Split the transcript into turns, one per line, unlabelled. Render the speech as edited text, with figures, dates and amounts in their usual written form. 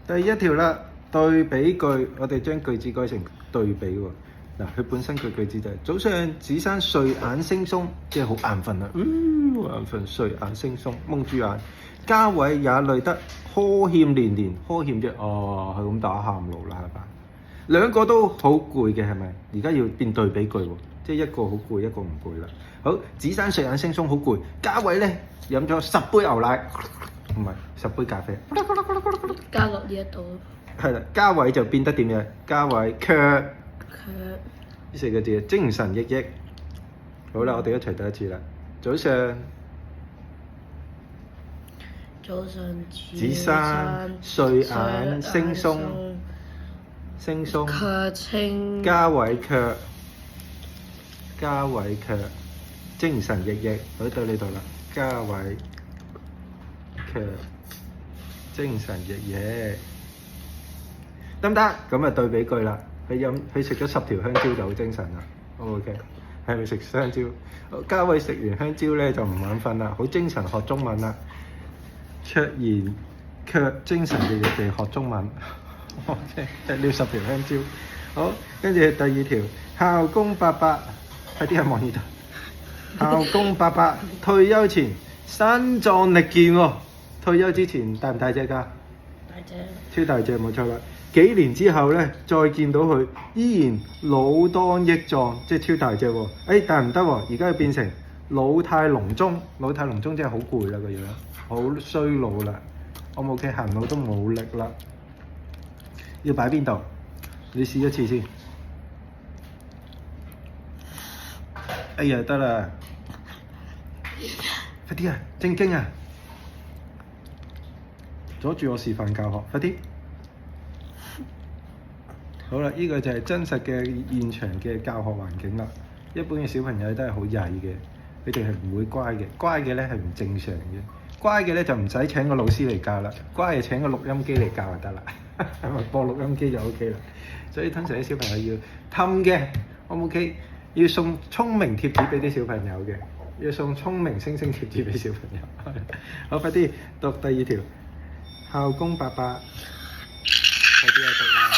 第一條啦，對比句，我哋將句子改成對比喎。嗱，佢本身個句子就係早上子珊睡眼惺忪，即係好眼瞓啦，眼瞓睡眼惺忪，蒙住眼。嘉偉也累得呵欠連連，呵欠啫，係咁打喊路啦，係嘛？兩個都好攰嘅，係咪？而家要變對比句喎，即係一個好攰，一個唔攰啦。好，子珊睡眼惺忪好攰，嘉偉咧飲咗10杯牛奶，唔係10杯咖啡，
加落呢一度。
係啦，嘉偉就變得點樣？嘉偉卻呢4個字精神奕奕。好啦，我哋一齊第一次啦。早上子珊睡眼惺忪，
卻清
嘉偉卻精神奕奕。好，到呢度啦。嘉偉卻精神奕奕，得唔得？咁啊對比句啦。佢食咗10條香蕉就好精神啦。OK， 係咪食香蕉？嘉偉食完香蕉咧就唔眼瞓啦，好精神學中文啦。卓然卻精神奕奕地學中文。OK， 食了10條香蕉。好，跟住第二條，校工伯伯，快啲望呢度。校工伯伯退休前身壯力健喎，退休之前大唔大隻㗎？大隻，超大隻，冇錯啦。幾年之後咧，再見到佢依然老當益壯，即係超大隻喎。但係唔得喎，而家要變成老態龍鍾。老態龍鍾真係好攰啦個樣，好衰老啦。我冇企行路都冇力啦。要擺邊度？你試一次先。哎呀，得啦！快啲啊！正經啊！阻住我示範教學，快啲！好啦，呢個就係真實嘅現場嘅教學環境啦。一般嘅小朋友都係好曳嘅，佢哋係唔會乖嘅。乖嘅咧係唔正常嘅。乖嘅咧就唔使請個老師嚟教啦，乖就請個錄音機嚟教就得啦。係咪播錄音機就 OK 啦？所以通常啲小朋友要氹嘅 ，OK？ 要送聰明貼紙俾啲小朋友嘅，要送聰明星星貼紙俾小朋友。好，快啲讀第二條，校工伯伯，快啲去讀啦！